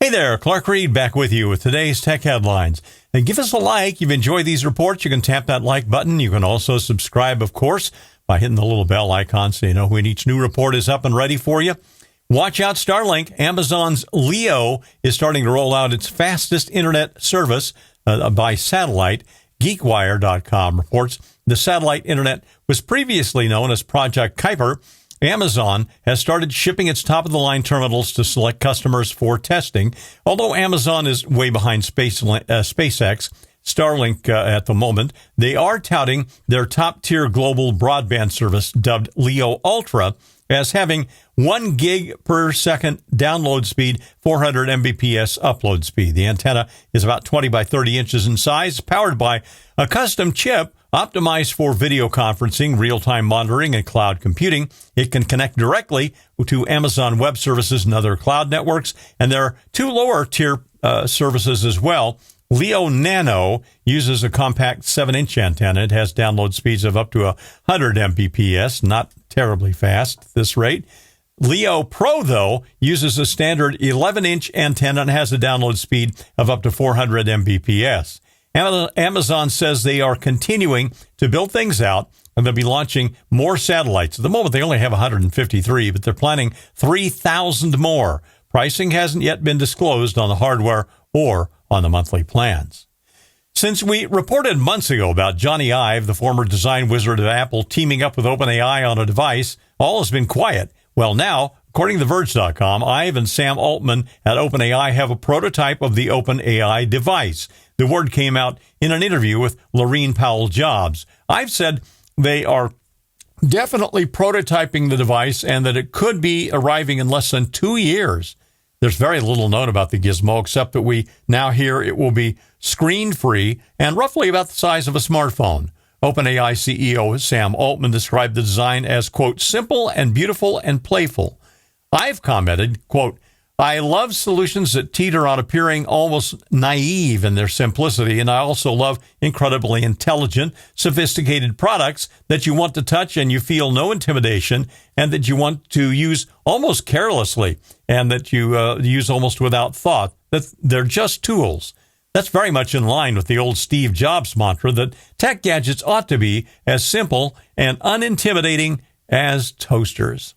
Hey there, Clark Reid back with you with today's tech headlines. And give us a like. You've enjoyed these reports. You can tap that like button. You can also subscribe, of course, by hitting the little bell icon so you know when each new report is up and ready for you. Watch out, Starlink. Amazon's Leo is starting to roll out its fastest internet service by satellite. GeekWire.com reports the satellite internet was previously known as Project Kuiper. Amazon has started shipping its top-of-the-line terminals to select customers for testing. Although Amazon is way behind SpaceX, Starlink at the moment, they are touting their top-tier global broadband service, dubbed Leo Ultra, as having 1 gig per second download speed, 400 Mbps upload speed. The antenna is about 20 by 30 inches in size, powered by a custom chip optimized for video conferencing, real-time monitoring, and cloud computing. It can connect directly to Amazon Web Services and other cloud networks, and there are 2 lower-tier services as well. Leo Nano uses a compact 7-inch antenna. It has download speeds of up to 100 Mbps, not terribly fast at this rate. Leo Pro, though, uses a standard 11-inch antenna and has a download speed of up to 400 Mbps. Amazon says they are continuing to build things out, and they'll be launching more satellites. At the moment, they only have 153, but they're planning 3,000 more. Pricing hasn't yet been disclosed on the hardware or on the monthly plans. Since we reported months ago about Johnny Ive, the former design wizard of Apple, teaming up with OpenAI on a device, all has been quiet. Well, now, according to TheVerge.com, Ive and Sam Altman at OpenAI have a prototype of the OpenAI device. The word came out in an interview with Laureen Powell-Jobs. Ive said they are definitely prototyping the device and that it could be arriving in less than 2 years. There's very little known about the gizmo, except that we now hear it will be screen-free and roughly about the size of a smartphone. OpenAI CEO Sam Altman described the design as, quote, simple and beautiful and playful. I've commented, quote, I love solutions that teeter on appearing almost naive in their simplicity, and I also love incredibly intelligent, sophisticated products that you want to touch and you feel no intimidation, and that you want to use almost carelessly, and that you use almost without thought, that they're just tools. That's very much in line with the old Steve Jobs mantra that tech gadgets ought to be as simple and unintimidating as toasters.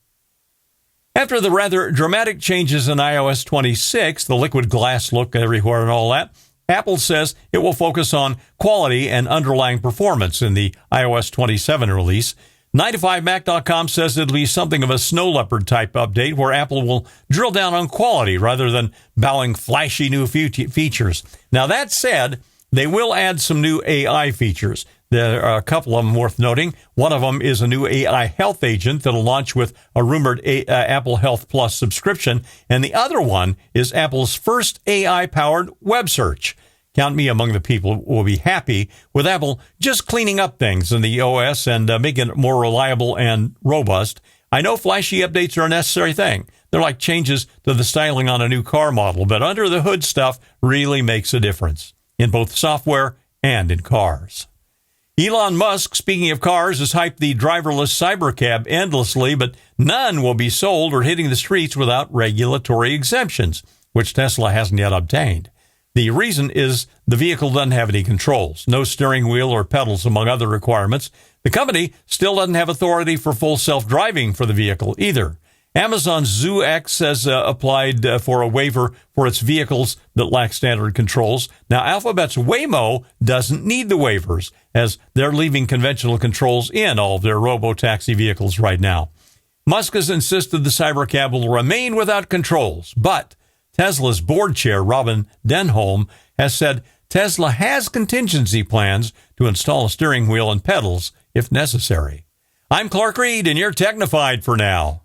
After the rather dramatic changes in iOS 26, the liquid glass look everywhere and all that, Apple says it will focus on quality and underlying performance in the iOS 27 release. 9to5Mac.com says it'll be something of a snow leopard type update where Apple will drill down on quality rather than bowing flashy new features. Now, that said, they will add some new AI features. There are a couple of them worth noting. One of them is a new AI health agent that'll launch with a rumored Apple Health Plus subscription. And the other one is Apple's first AI-powered web search. Count me among the people who will be happy with Apple just cleaning up things in the OS and making it more reliable and robust. I know flashy updates are a necessary thing. They're like changes to the styling on a new car model, but under the hood stuff really makes a difference in both software and in cars. Elon Musk, speaking of cars, has hyped the driverless Cybercab endlessly, but none will be sold or hitting the streets without regulatory exemptions, which Tesla hasn't yet obtained. The reason is the vehicle doesn't have any controls, no steering wheel or pedals, among other requirements. The company still doesn't have authority for full self-driving for the vehicle either. Amazon's ZooX has applied for a waiver for its vehicles that lack standard controls. Now, Alphabet's Waymo doesn't need the waivers, as they're leaving conventional controls in all of their robo-taxi vehicles right now. Musk has insisted the Cybercab will remain without controls, but Tesla's board chair, Robin Denholm, has said Tesla has contingency plans to install a steering wheel and pedals if necessary. I'm Clark Reid, and you're Technified for now.